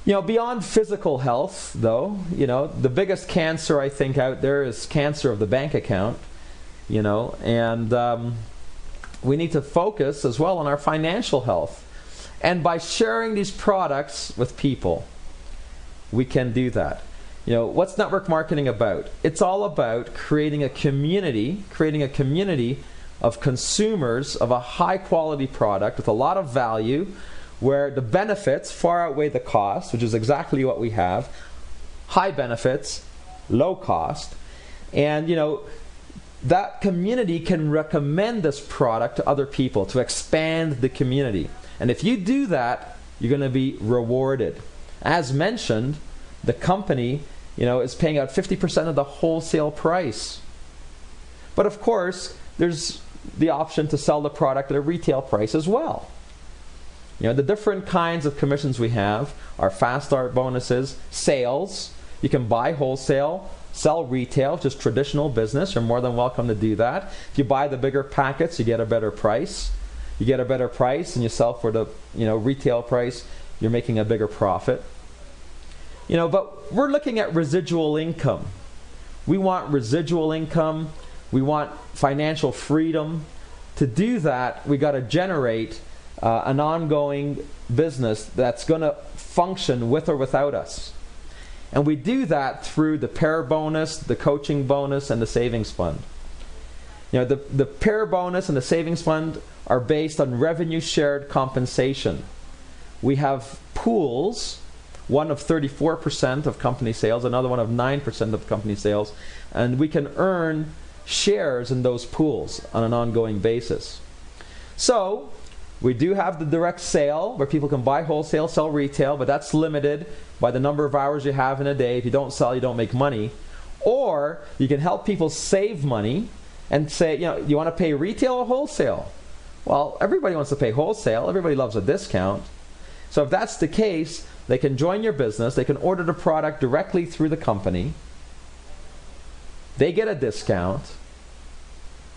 Beyond physical health, though, the biggest cancer I think out there is cancer of the bank account, and we need to focus as well on our financial health. And by sharing these products with people, we can do that. What's network marketing about? It's all about creating a community of consumers of a high quality product with a lot of value, where the benefits far outweigh the cost, which is exactly what we have. High benefits, low cost. And that community can recommend this product to other people to expand the community. And if you do that, you're going to be rewarded. As mentioned, the company is paying out 50% of the wholesale price. But of course, there's the option to sell the product at a retail price as well. The different kinds of commissions we have are fast start bonuses, sales. You can buy wholesale, sell retail, just traditional business. You're more than welcome to do that. If you buy the bigger packets, you get a better price. You get a better price and you sell for the retail price, you're making a bigger profit. But we're looking at residual income. We want residual income. We want financial freedom. To do that, we got to generate an ongoing business that's going to function with or without us. And we do that through the pair bonus, the coaching bonus, and the savings fund. The pair bonus and the savings fund are based on revenue shared compensation. We have pools, one of 34% of company sales, another one of 9% of company sales, and we can earn shares in those pools on an ongoing basis. So, we do have the direct sale where people can buy wholesale, sell retail, but that's limited by the number of hours you have in a day. If you don't sell, you don't make money. Or you can help people save money and say, you want to pay retail or wholesale? Well, everybody wants to pay wholesale. Everybody loves a discount. So if that's the case, they can join your business. They can order the product directly through the company. They get a discount.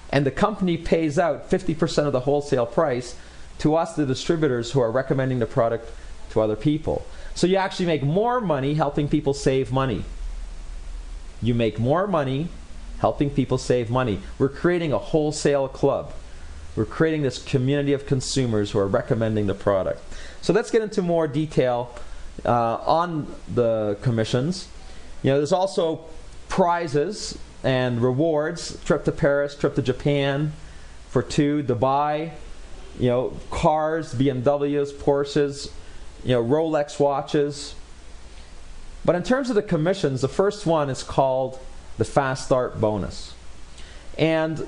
And the company pays out 50% of the wholesale price to us, the distributors who are recommending the product to other people. So you actually make more money helping people save money. You make more money helping people save money. We're creating a wholesale club. We're creating this community of consumers who are recommending the product. So let's get into more detail on the commissions. There's also prizes and rewards. Trip to Paris, trip to Japan for two, Dubai. Cars, BMWs, Porsches, Rolex watches. But in terms of the commissions, the first one is called the Fast Start Bonus. And,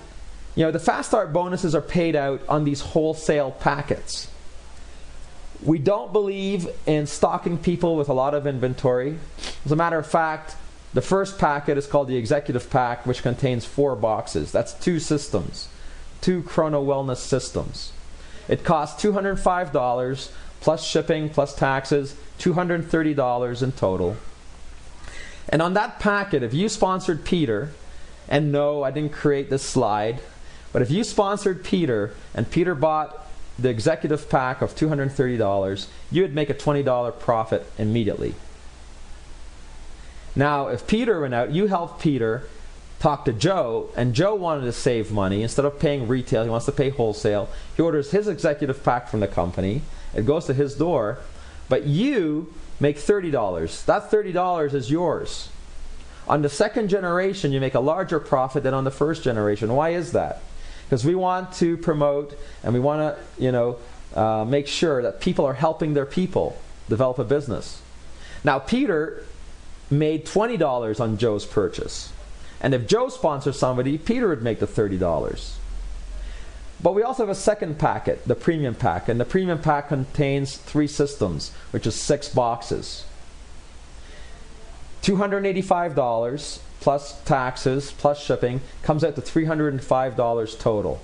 the Fast Start bonuses are paid out on these wholesale packets. We don't believe in stocking people with a lot of inventory. As a matter of fact, the first packet is called the Executive Pack, which contains 4 boxes. That's 2 systems, 2 Chrono Wellness systems. It costs $205 plus shipping plus taxes, $230 in total. And on that packet, if you sponsored Peter, and no, I didn't create this slide, but if you sponsored Peter and Peter bought the Executive Pack of $230, you would make a $20 profit immediately. Now, if Peter went out, you helped Peter talk to Joe, and Joe wanted to save money. Instead of paying retail, he wants to pay wholesale. He orders his Executive Pack from the company. It goes to his door, but you make $30. That $30 is yours. On the second generation, you make a larger profit than on the first generation. Why is that? Because we want to promote and we want to, make sure that people are helping their people develop a business. Now, Peter made $20 on Joe's purchase. And if Joe sponsors somebody, Peter would make the $30. But we also have a second packet, the Premium Pack. And the Premium Pack contains 3 systems, which is 6 boxes. $285 plus taxes plus shipping comes out to $305 total.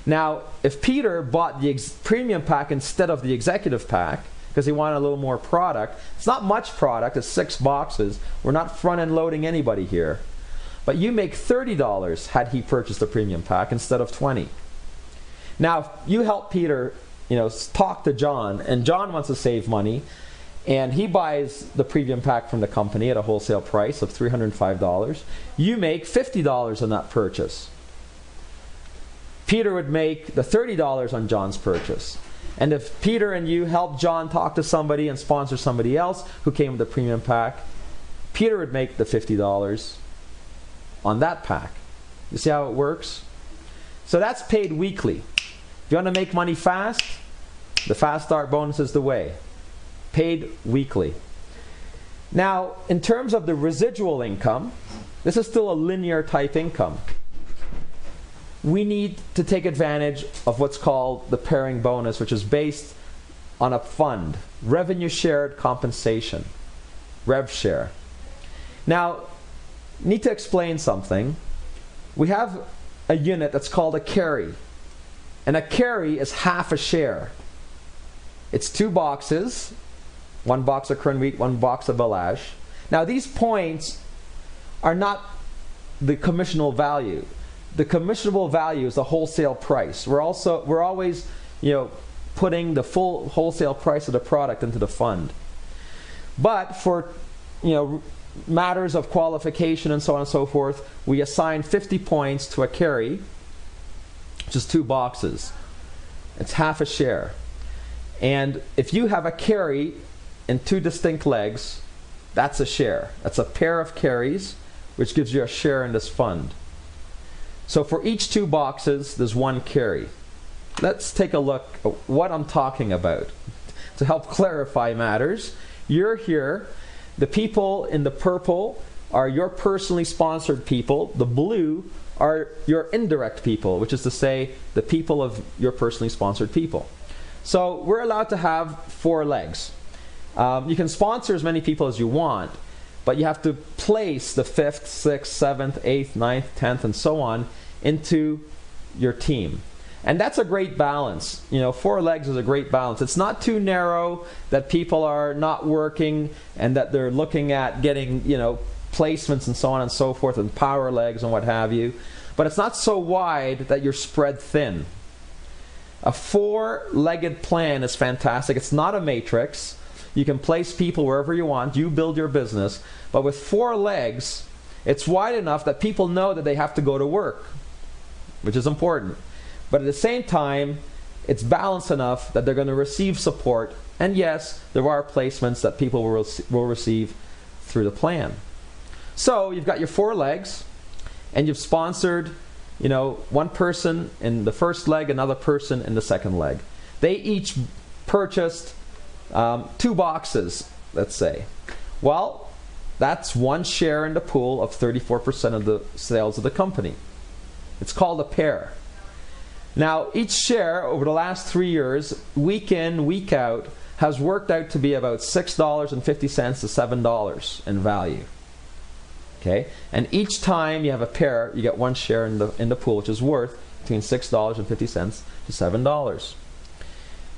Now, if Peter bought the Premium Pack instead of the Executive Pack, because he wanted a little more product, it's not much product, it's 6 boxes. We're not front-end loading anybody here. But you make $30 had he purchased a Premium Pack instead of $20. Now, if you help Peter, talk to John, and John wants to save money, and he buys the premium pack from the company at a wholesale price of $305, you make $50 on that purchase. Peter would make the $30 on John's purchase. And if Peter and you help John talk to somebody and sponsor somebody else who came with the premium pack, Peter would make the $50 on that pack. You see how it works? So that's paid weekly. If you want to make money fast, the Fast Start bonus is the way. Paid weekly. Now, in terms of the residual income, this is still a linear type income. We need to take advantage of what's called the pairing bonus, which is based on a fund, revenue shared compensation, rev share. Now, need to explain something. We have a unit that's called a carry, and a carry is half a share. It's 2 boxes, 1 box of current wheat, 1 box of Balash. Now, these points are not the commissionable value. The commissionable value is the wholesale price. We're always, putting the full wholesale price of the product into the fund. But for, matters of qualification and so on and so forth, we assign 50 points to a carry, which is 2 boxes. It's half a share. And if you have a carry in 2 distinct legs, that's a share. That's a pair of carries, which gives you a share in this fund. So for each 2 boxes, there's 1 carry. Let's take a look at what I'm talking about to help clarify matters. You're here. The people in the purple are your personally sponsored people. The blue are your indirect people, which is to say the people of your personally sponsored people. So we're allowed to have 4 legs. You can sponsor as many people as you want, but you have to place the 5th, 6th, 7th, 8th, 9th, 10th, and so on into your team. And that's a great balance. 4 legs is a great balance. It's not too narrow that people are not working and that they're looking at getting, placements and so on and so forth, and power legs and what have you. But it's not so wide that you're spread thin. A 4-legged plan is fantastic. It's not a matrix. You can place people wherever you want. You build your business. But with 4 legs, it's wide enough that people know that they have to go to work, which is important. But at the same time, it's balanced enough that they're going to receive support. And yes, there are placements that people will receive through the plan. So you've got your 4 legs, and you've sponsored, 1 person in the first leg, another person in the second leg. They each purchased 2 boxes, let's say. Well, that's 1 share in the pool of 34% of the sales of the company. It's called a pair. Now, each share over the last 3 years, week in, week out, has worked out to be about $6.50 to $7 in value. Okay? And each time you have a pair, you get 1 share in the pool, which is worth between $6.50 to $7.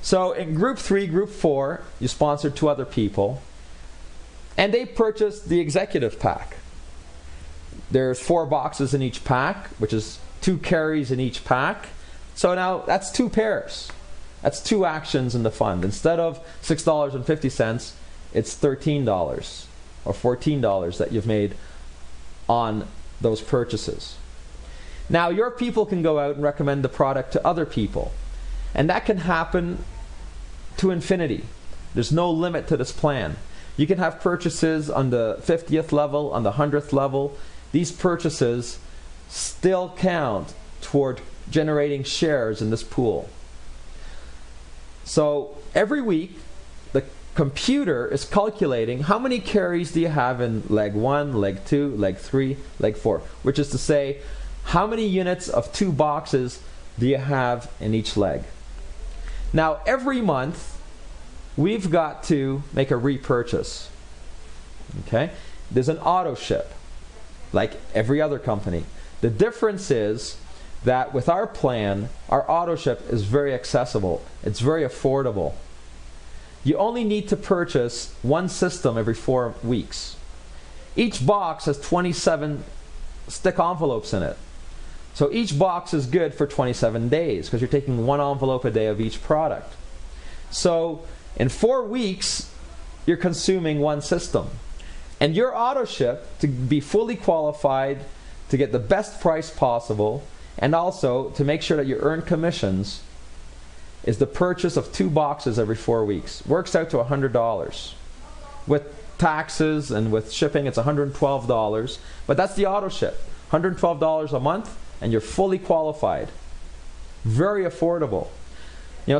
So in group 3, group 4, you sponsored 2 other people, and they purchased the executive pack. There's 4 boxes in each pack, which is 2 carries in each pack. So now that's 2 pairs. That's 2 actions in the fund. Instead of $6.50, it's $13 or $14 that you've made on those purchases. Now your people can go out and recommend the product to other people. And that can happen to infinity. There's no limit to this plan. You can have purchases on the 50th level, on the 100th level. These purchases still count toward generating shares in this pool. So every week, the computer is calculating how many carries do you have in leg 1, leg 2, leg 3, leg 4, which is to say, how many units of 2 boxes do you have in each leg? Now, every month, we've got to make a repurchase. Okay? There's an auto ship, like every other company. The difference is that with our plan, our auto ship is very accessible. It's very affordable. You only need to purchase 1 system every 4 weeks. Each box has 27 stick envelopes in it. So each box is good for 27 days because you're taking 1 envelope a day of each product. So in 4 weeks, you're consuming one system. And your auto ship, to be fully qualified, to get the best price possible, and also to make sure that you earn commissions, is the purchase of 2 boxes every 4 weeks. Works out to $100. With taxes and with shipping, it's $112. But that's the auto ship. $112 a month, and you're fully qualified. Very affordable.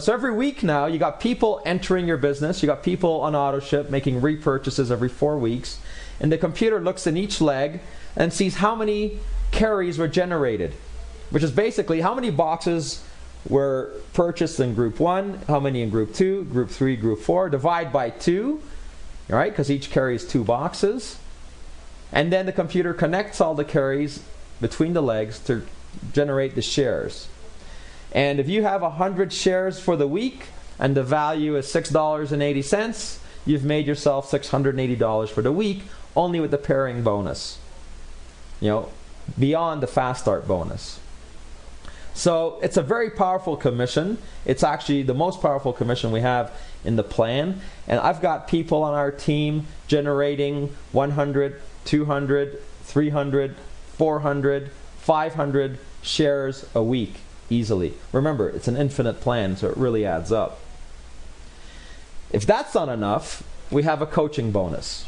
So every week now, you got people entering your business. You got people on auto ship making repurchases every 4 weeks. And the computer looks in each leg and sees how many carries were generated, which is basically how many boxes were purchased in group 1, how many in group 2, group 3, group 4. Divide by 2, all right, because each carry is 2 boxes. And then the computer connects all the carries between the legs to generate the shares. And if you have 100 shares for the week and the value is $6.80, you've made yourself $680 for the week, only with the pairing bonus. Beyond the fast start bonus. So it's a very powerful commission. It's actually the most powerful commission we have in the plan. And I've got people on our team generating 100, 200, 300, 400, 500 shares a week easily. Remember, it's an infinite plan, so it really adds up. If that's not enough, we have a coaching bonus.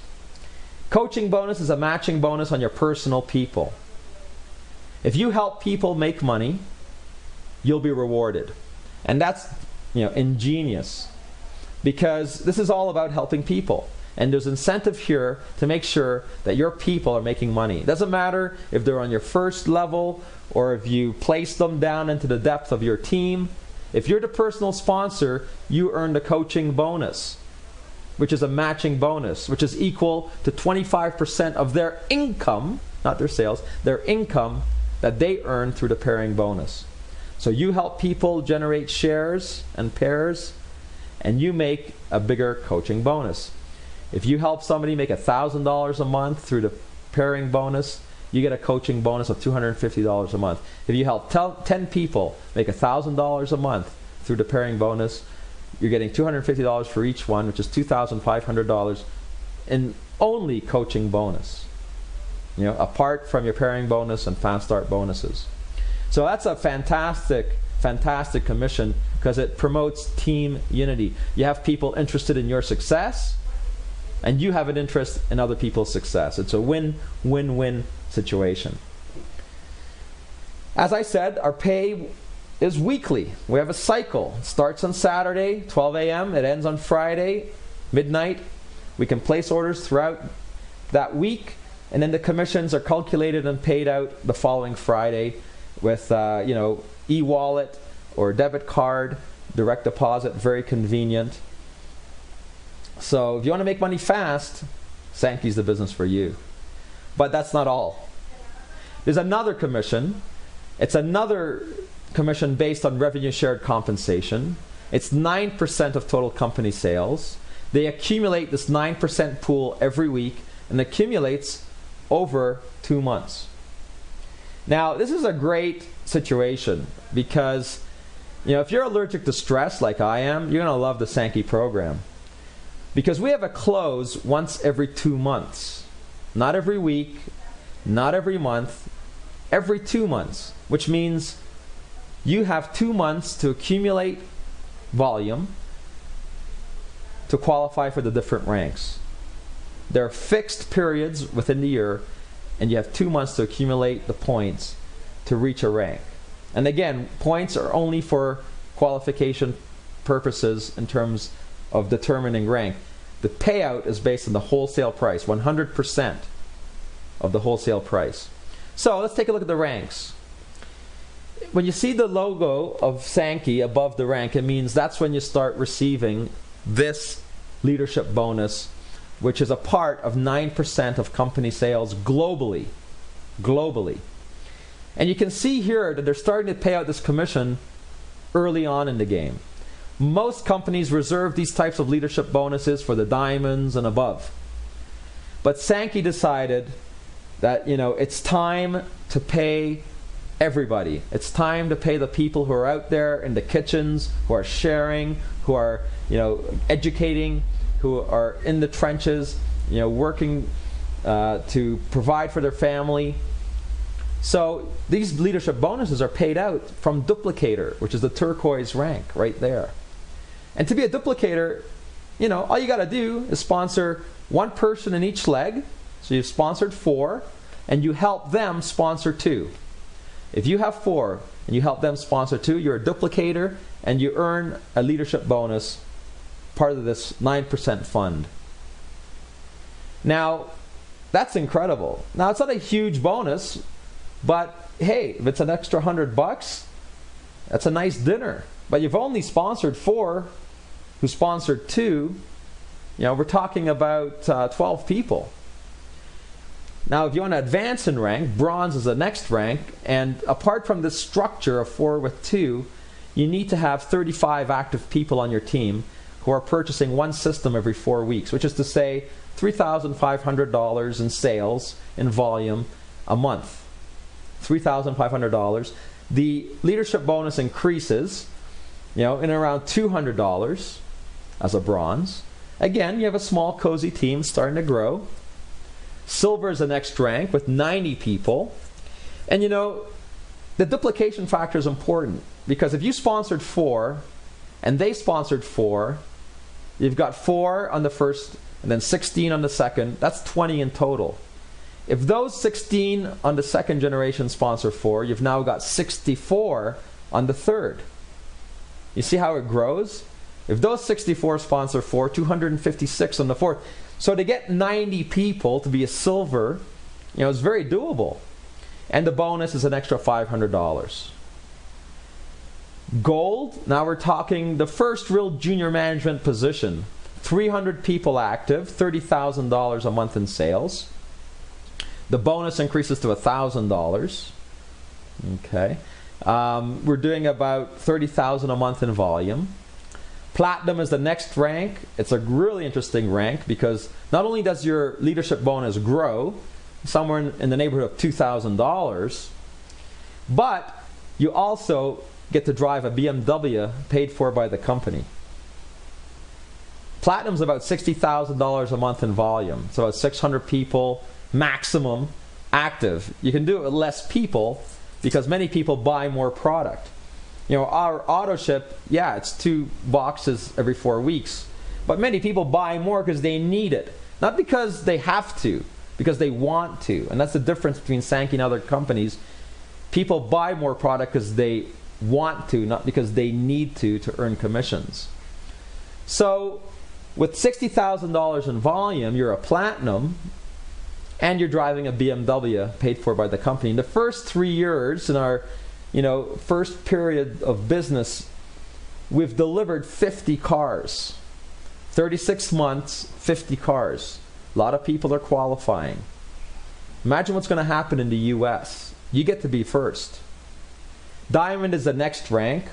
Coaching bonus is a matching bonus on your personal people. If you help people make money, you'll be rewarded. And that's ingenious, because this is all about helping people. And there's incentive here to make sure that your people are making money. It doesn't matter if they're on your first level or if you place them down into the depth of your team. If you're the personal sponsor, you earn the coaching bonus, which is a matching bonus, which is equal to 25% of their income, not their sales, their income that they earn through the pairing bonus. So you help people generate shares and pairs, and you make a bigger coaching bonus. If you help somebody make $1,000 a month through the pairing bonus, you get a coaching bonus of $250 a month. If you help 10 people make $1,000 a month through the pairing bonus, you're getting $250 for each one, which is $2,500 in only coaching bonus. Apart from your pairing bonus and fast start bonuses. So that's a fantastic commission, because it promotes team unity. You have people interested in your success, and you have an interest in other people's success. It's a win-win-win situation. As I said, our pay is weekly. We have a cycle. It starts on Saturday, 12 a.m. It ends on Friday, midnight. We can place orders throughout that week, and then the commissions are calculated and paid out the following Friday with e-wallet or debit card, direct deposit, very convenient. So if you want to make money fast, Sanki's the business for you. But that's not all. There's another commission. It's another commission based on revenue shared compensation. It's 9% of total company sales. They accumulate this 9% pool every week, and accumulates over 2 months. Now, this is a great situation, because if you're allergic to stress like I am, you're going to love the Sanki program. Because we have a close once every 2 months. Not every week, not every month, every 2 months. Which means you have 2 months to accumulate volume to qualify for the different ranks. There are fixed periods within the year, and you have 2 months to accumulate the points to reach a rank. And again, points are only for qualification purposes in terms of determining rank. The payout is based on the wholesale price, 100% of the wholesale price. So let's take a look at the ranks. When you see the logo of Sanki above the rank, it means that's when you start receiving this leadership bonus, which is a part of 9% of company sales globally. And you can see here that they're starting to pay out this commission early on in the game. Most companies reserve these types of leadership bonuses for the diamonds and above. But Sanki decided that, it's time to pay everybody. It's time to pay the people who are out there in the kitchens, who are sharing, who are, educating who are in the trenches, working to provide for their family. So these leadership bonuses are paid out from duplicator, which is the turquoise rank right there. And to be a duplicator, all you got to do is sponsor one person in each leg. So you've sponsored 4, and you help them sponsor 2. If you have 4 and you help them sponsor 2, you're a duplicator, and you earn a leadership bonus, part of this 9% fund. Now, that's incredible. Now, it's not a huge bonus, but hey, if it's an extra $100, that's a nice dinner. But you've only sponsored 4 who sponsored 2. We're talking about 12 people. Now, if you want to advance in rank, bronze is the next rank, and apart from this structure of 4 with 2, you need to have 35 active people on your team who are purchasing one system every 4 weeks, which is to say $3,500 in sales in volume a month. $3,500. The leadership bonus increases, in around $200 as a bronze. Again, you have a small, cozy team starting to grow. Silver is the next rank with 90 people. And the duplication factor is important, because if you sponsored 4 and they sponsored 4, you've got 4 on the first and then 16 on the second. That's 20 in total. If those 16 on the second generation sponsor 4, you've now got 64 on the third. You see how it grows? If those 64 sponsor 4, 256 on the fourth. So to get 90 people to be a silver, is very doable. And the bonus is an extra $500. Gold, now we're talking the first real junior management position. 300 people active, $30,000 a month in sales. The bonus increases to $1,000. Okay. We're doing about $30,000 a month in volume. Platinum is the next rank. It's a really interesting rank because not only does your leadership bonus grow, somewhere in the neighborhood of $2,000, but you also get to drive a BMW paid for by the company. Platinum's about $60,000 a month in volume. So it's 600 people maximum active. You can do it with less people because many people buy more product. Our auto ship, it's 2 boxes every 4 weeks. But many people buy more because they need it. Not because they have to, because they want to. And that's the difference between Sanki and other companies. People buy more product because they want to, not because they need to earn commissions. So with $60,000 in volume, you're a platinum, and you're driving a BMW paid for by the company. In the first 3 years in our first period of business, we've delivered 50 cars. 36 months, 50 cars. A lot of people are qualifying. Imagine what's going to happen in the US. You get to be first. Diamond is the next rank,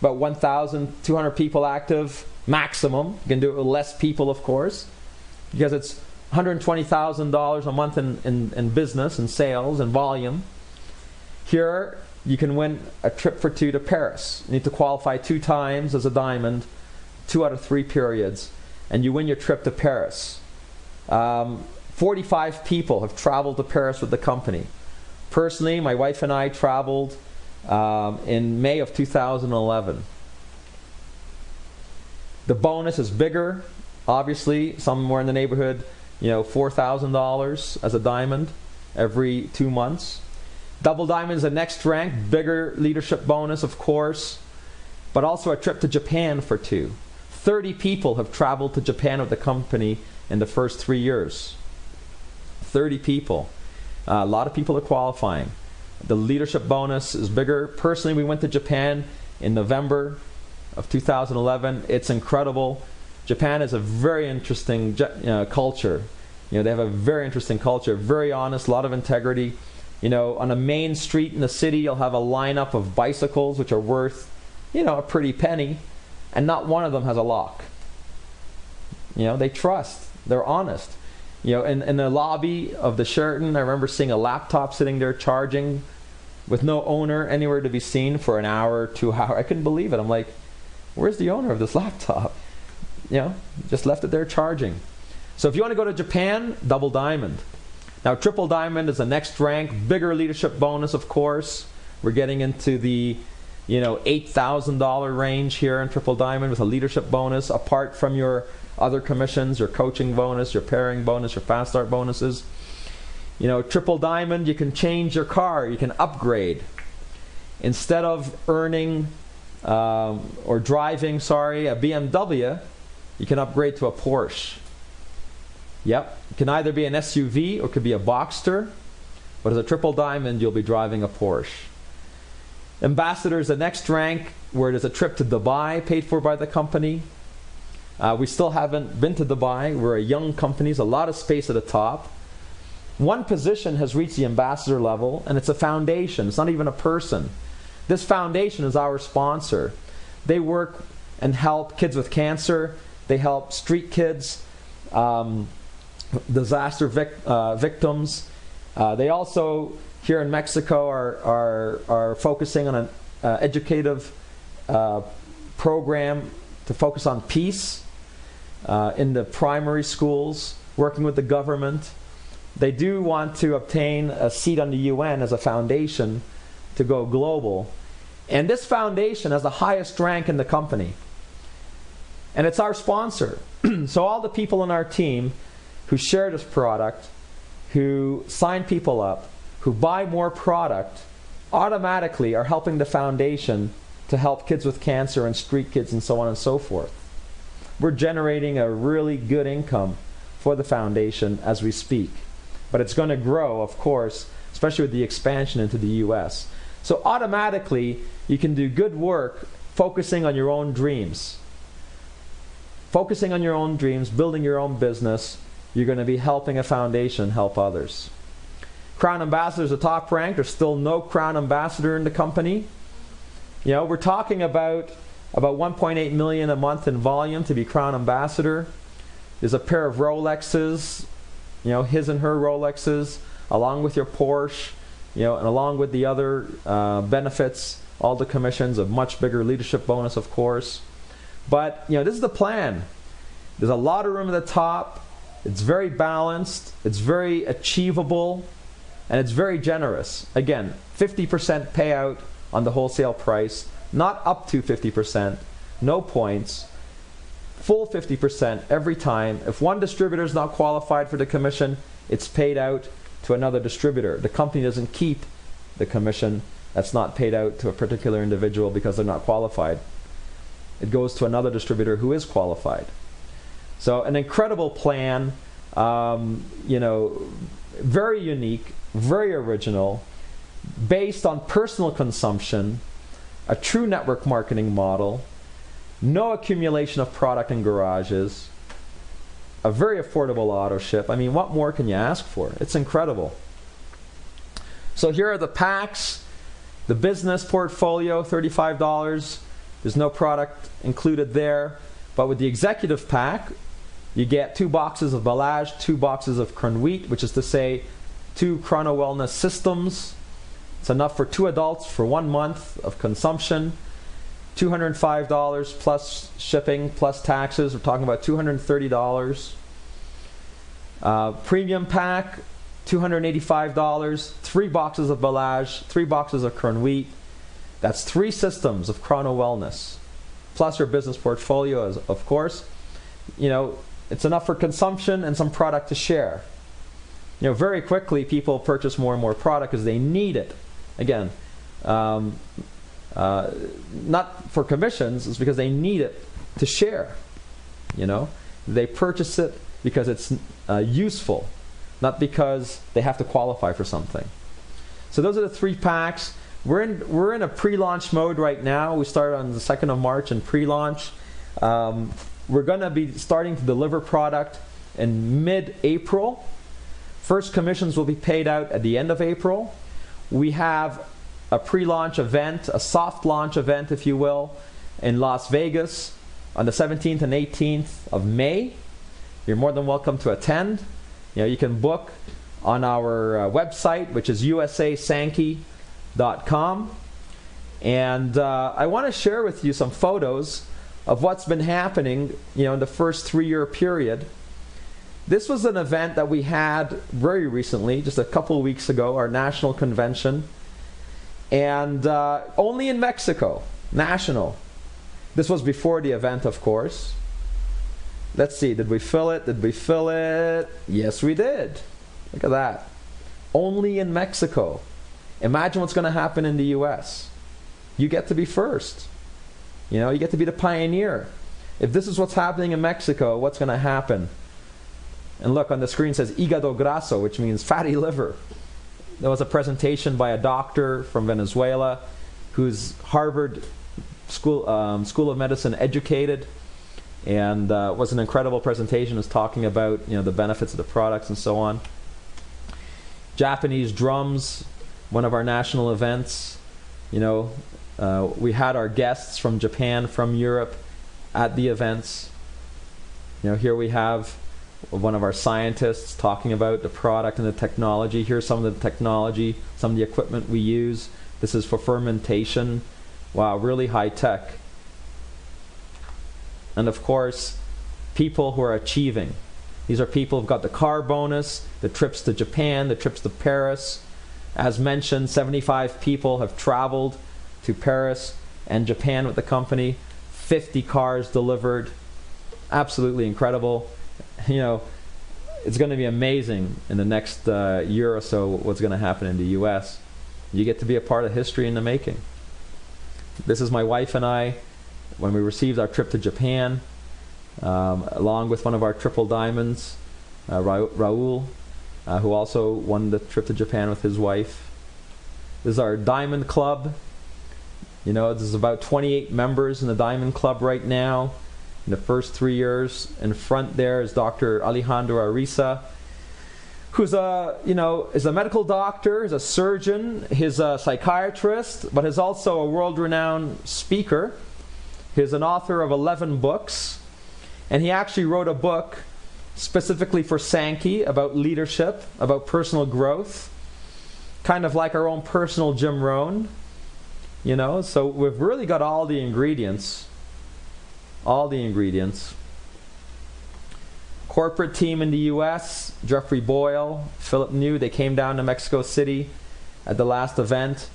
about 1,200 people active maximum. You can do it with less people, of course, because it's $120,000 a month in business and sales and volume. Here, you can win a trip for 2 to Paris. You need to qualify 2 times as a diamond, 2 out of 3 periods, and you win your trip to Paris. 45 people have traveled to Paris with the company. Personally, my wife and I traveled in May of 2011. The bonus is bigger, obviously, somewhere in the neighborhood, $4,000 as a diamond every 2 months. Double diamond is the next rank, bigger leadership bonus, of course, but also a trip to Japan for 2. 30 people have traveled to Japan with the company in the first 3 years. 30 people. A lot of people are qualifying. The leadership bonus is bigger. Personally, we went to Japan in November of 2011. It's incredible. Japan is a very interesting culture. They have a very interesting culture, very honest, a lot of integrity. On a main street in the city, you'll have a lineup of bicycles which are worth, a pretty penny, and not one of them has a lock. They trust. They're honest. In the lobby of the Sheraton, I remember seeing a laptop sitting there charging with no owner anywhere to be seen for an hour, 2 hours. I couldn't believe it. I'm like, where's the owner of this laptop? just left it there charging. So if you want to go to Japan, double diamond. Now triple diamond is the next rank, bigger leadership bonus, of course. We're getting into the $8,000 range here in triple diamond with a leadership bonus, apart from your other commissions, your coaching bonus, your pairing bonus, your fast start bonuses. Triple diamond, you can change your car, you can upgrade. Instead of earning or driving, a BMW, you can upgrade to a Porsche. Yep, it can either be an SUV or it could be a Boxster, but as a triple diamond, you'll be driving a Porsche. Ambassador is the next rank, where there's a trip to Dubai paid for by the company. We still haven't been to Dubai. We're a young company, there's a lot of space at the top. One position has reached the ambassador level, and it's a foundation. It's not even a person. This foundation is our sponsor. They work and help kids with cancer. They help street kids, disaster victims. They also, here in Mexico, are focusing on an educative program to focus on peace in the primary schools, working with the government. They do want to obtain a seat on the UN as a foundation to go global. And this foundation has the highest rank in the company. And it's our sponsor. So all the people on our team who share this product, who sign people up, who buy more product, automatically are helping the foundation to help kids with cancer and street kids and so on and so forth. We're generating a really good income for the foundation as we speak. But it's going to grow, of course, especially with the expansion into the US. So automatically, you can do good work focusing on your own dreams. Focusing on your own dreams, building your own business, you're going to be helping a foundation help others. Crown Ambassador is the top rank. There's still no Crown Ambassador in the company. We're talking about 1.8 million a month in volume to be Crown Ambassador. There's a pair of Rolexes, his and her Rolexes, along with your Porsche, and along with the other benefits, all the commissions, a much bigger leadership bonus, of course. But, this is the plan. There's a lot of room at the top. It's very balanced. It's very achievable. And it's very generous. Again, 50% payout on the wholesale price, not up to 50%, no points, full 50% every time. If one distributor is not qualified for the commission, it's paid out to another distributor. The company doesn't keep the commission that's not paid out to a particular individual because they're not qualified. It goes to another distributor who is qualified. So an incredible plan, very unique, very original, based on personal consumption, a true network marketing model, no accumulation of product in garages, a very affordable auto ship. I mean, what more can you ask for? It's incredible. So here are the packs. The business portfolio, $35. There's no product included there. But with the executive pack, you get 2 boxes of Balage, 2 boxes of Cronwheat, which is to say 2 Chrono Wellness systems. It's enough for 2 adults for 1 month of consumption. $205 plus shipping plus taxes. We're talking about $230. Premium pack, $285. 3 boxes of Balage, 3 boxes of Cronwheat. That's 3 systems of Chrono Wellness, plus your business portfolio, of course. It's enough for consumption and some product to share. Very quickly people purchase more and more product because they need it. Again, not for commissions, it's because they need it to share. They purchase it because it's useful, not because they have to qualify for something. So those are the 3 packs. We're in a pre-launch mode right now. We started on the 2nd of March in pre-launch. We're going to be starting to deliver product in mid-April. First commissions will be paid out at the end of April. We have a pre-launch event, a soft launch event, if you will, in Las Vegas on the 17th and 18th of May. You're more than welcome to attend. You can book on our website, which is usasanki.com. And I want to share with you some photos of what's been happening, in the first 3-year period. This was an event that we had very recently, just a couple of weeks ago, our national convention, and only in Mexico, national. This was before the event, of course. Let's see, did we fill it? Did we fill it? Yes, we did. Look at that. Only in Mexico. Imagine what's going to happen in the U.S. You get to be first. You get to be the pioneer. If this is what's happening in Mexico, what's going to happen? And look, on the screen says hígado graso, which means fatty liver. There was a presentation by a doctor from Venezuela who's Harvard School of Medicine educated, and was an incredible presentation. Was talking about the benefits of the products and so on. Japanese drums, one of our national events. We had our guests from Japan, from Europe, at the events. Here we have one of our scientists talking about the product and the technology. Here's some of the technology, some of the equipment we use. This is for fermentation. Wow, really high tech. And of course, people who are achieving. These are people who've got the car bonus, the trips to Japan, the trips to Paris. As mentioned, 75 people have traveled to Paris and Japan with the company. 50 cars delivered. Absolutely incredible. It's going to be amazing in the next year or so what's going to happen in the U.S. You get to be a part of history in the making. This is my wife and I when we received our trip to Japan, along with one of our triple diamonds, Raul, who also won the trip to Japan with his wife. This is our Diamond Club. There's about 28 members in the Diamond Club right now. In the first 3 years, in front there is Dr. Alejandro Ariza, who's is a medical doctor, is a surgeon, he's a psychiatrist, but is also a world-renowned speaker. He's an author of 11 books, and he actually wrote a book specifically for Sanki about leadership, about personal growth, kind of like our own personal Jim Rohn. So we've really got all the ingredients. Corporate team in the U.S., Jeffrey Boyle, Philip New, they came down to Mexico City at the last event.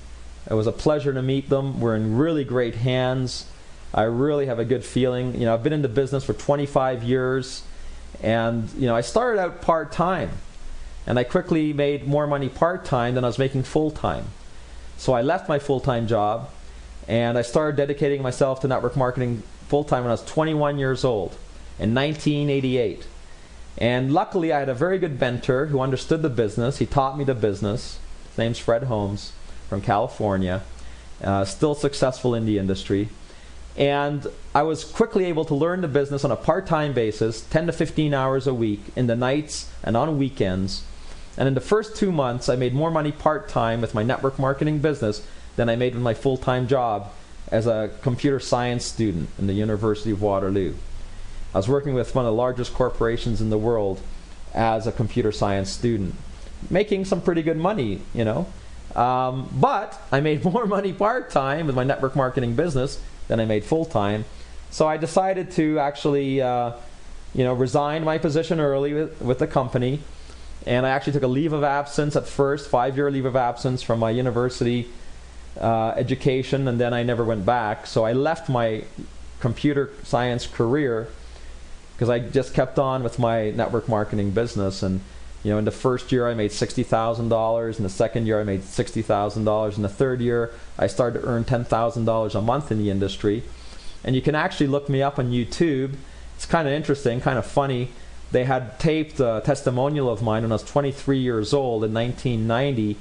It was a pleasure to meet them. We're in really great hands. I really have a good feeling. I've been in the business for 25 years, and I started out part-time, and I quickly made more money part-time than I was making full-time. So I left my full-time job, and I started dedicating myself to network marketing full-time when I was 21 years old in 1988. And luckily I had a very good mentor who understood the business. He taught me the business. His name's Fred Holmes from California, still successful in the industry. And I was quickly able to learn the business on a part-time basis, 10 to 15 hours a week, in the nights and on weekends. And in the first 2 months, I made more money part-time with my network marketing business than I made with my full-time job as a computer science student in the University of Waterloo. I was working with one of the largest corporations in the world as a computer science student, making some pretty good money, But I made more money part-time with my network marketing business than I made full-time. So I decided to actually, resign my position early with the company. And I actually took a leave of absence at first, 5-year leave of absence from my university education, and then I never went back. So I left my computer science career because I just kept on with my network marketing business. And in the first year I made $60,000. In the second year I made $60,000. In the third year I started to earn $10,000 a month in the industry. And you can actually look me up on YouTube. It's kind of interesting, kind of funny. They had taped a testimonial of mine when I was 23 years old in 1990.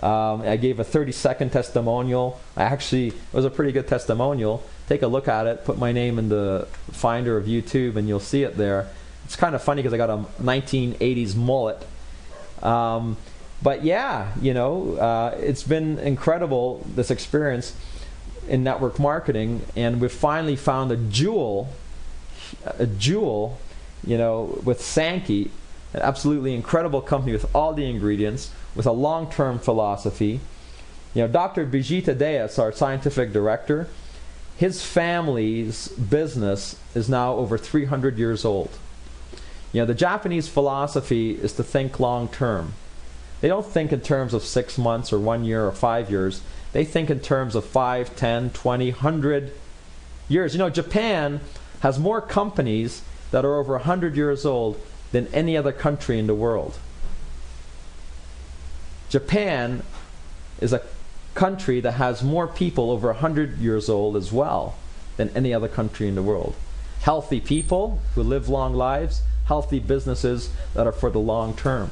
I gave a 30-second testimonial. It was a pretty good testimonial. Take a look at it. Put my name in the finder of YouTube and you'll see it there. It's kind of funny because I got a 1980s mullet. But yeah, it's been incredible, this experience in network marketing, and we've finally found a jewel, with Sanki, an absolutely incredible company with all the ingredients, with a long-term philosophy. Dr. Bijita Deas, our scientific director, his family's business is now over 300 years old. The Japanese philosophy is to think long term. They don't think in terms of 6 months or 1 year or 5 years. They think in terms of 5, 10, 20, 100 years. Japan has more companies that are over 100 years old than any other country in the world. Japan is a country that has more people over 100 years old as well than any other country in the world. Healthy people who live long lives, healthy businesses that are for the long term.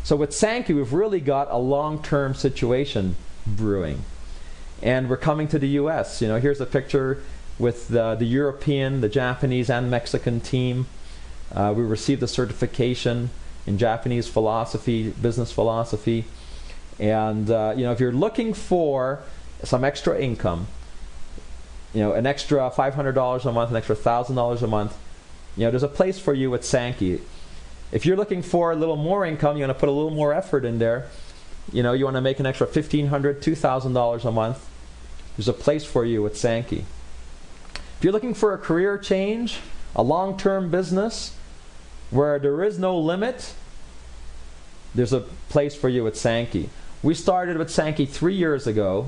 So with Sanki, we've really got a long-term situation brewing. And we're coming to the US. Here's a picture with the European, the Japanese, and Mexican team. We received a certification in Japanese philosophy, business philosophy. And if you're looking for some extra income, an extra $500 a month, an extra $1,000 a month, there's a place for you at Sanki. If you're looking for a little more income, you want to put a little more effort in there, you want to make an extra $1,500, $2,000 a month, there's a place for you at Sanki. If you're looking for a career change, a long-term business where there is no limit, there's a place for you at Sanki. We started with Sanki 3 years ago,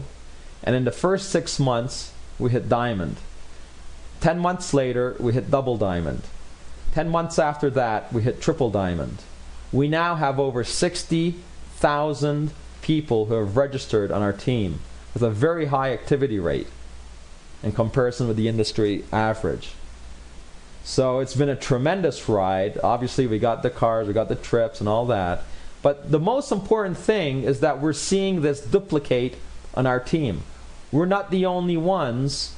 and in the first 6 months, we hit diamond. 10 months later, we hit double diamond. 10 months after that, we hit triple diamond. We now have over 60,000 people who have registered on our team with a very high activity rate in comparison with the industry average. So it's been a tremendous ride. Obviously, we got the cars, we got the trips and all that. But the most important thing is that we're seeing this duplicate on our team. We're not the only ones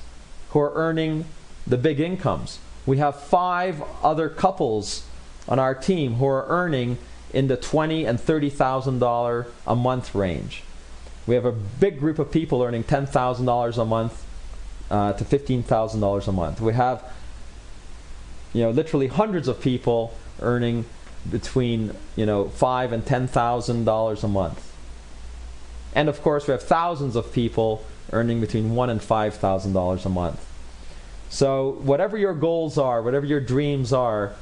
who are earning the big incomes. We have 5 other couples on our team who are earning in the $20,000 and $30,000 a month range. We have a big group of people earning $10,000 a month to $15,000 a month. We have literally hundreds of people earning between $5,000 and $10,000 a month. And of course we have thousands of people earning between $1,000 and $5,000 a month. So whatever your goals are, whatever your dreams are,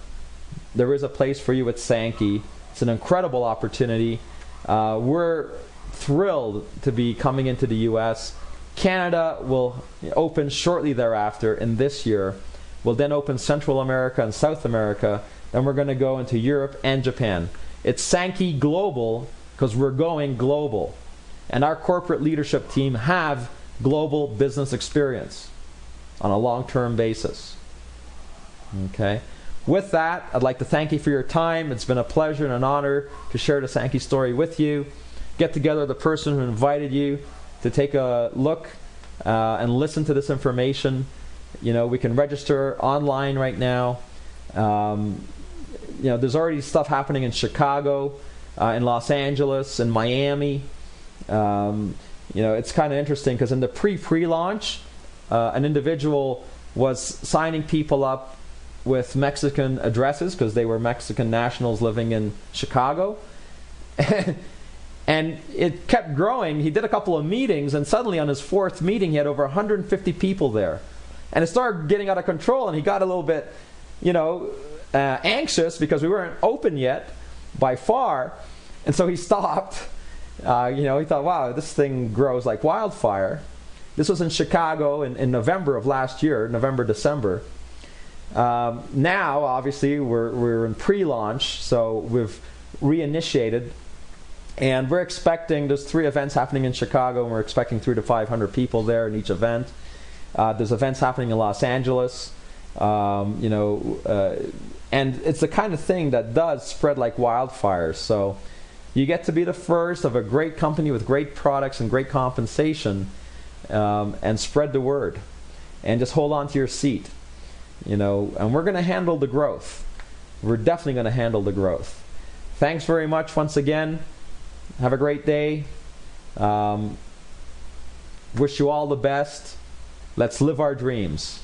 there is a place for you at Sanki. It's an incredible opportunity. We're thrilled to be coming into the US. Canada will open shortly thereafter in this year. We'll then open Central America and South America. Then we're going to go into Europe and Japan. It's Sanki Global because we're going global. And our corporate leadership team have global business experience on a long-term basis. Okay. With that, I'd like to thank you for your time. It's been a pleasure and an honor to share the Sanki story with you. Get together with the person who invited you to take a look and listen to this information. We can register online right now. There's already stuff happening in Chicago, in Los Angeles, in Miami. It's kind of interesting because in the pre-launch, an individual was signing people up with Mexican addresses because they were Mexican nationals living in Chicago. And it kept growing. He did a couple of meetings, and suddenly on his 4th meeting, he had over 150 people there. And it started getting out of control, and he got a little bit, anxious because we weren't open yet by far. And so he stopped. He thought, wow, this thing grows like wildfire. This was in Chicago in November of last year, November, December. Now, obviously, we're in pre-launch, so we've reinitiated. And we're expecting, there's 3 events happening in Chicago, and we're expecting 300 to 500 people there in each event. There's events happening in Los Angeles. And it's the kind of thing that does spread like wildfire. So you get to be the first of a great company with great products and great compensation, and spread the word. And just hold on to your seat. And we're going to handle the growth. We're definitely going to handle the growth. Thanks very much once again. Have a great day. Wish you all the best. Let's live our dreams.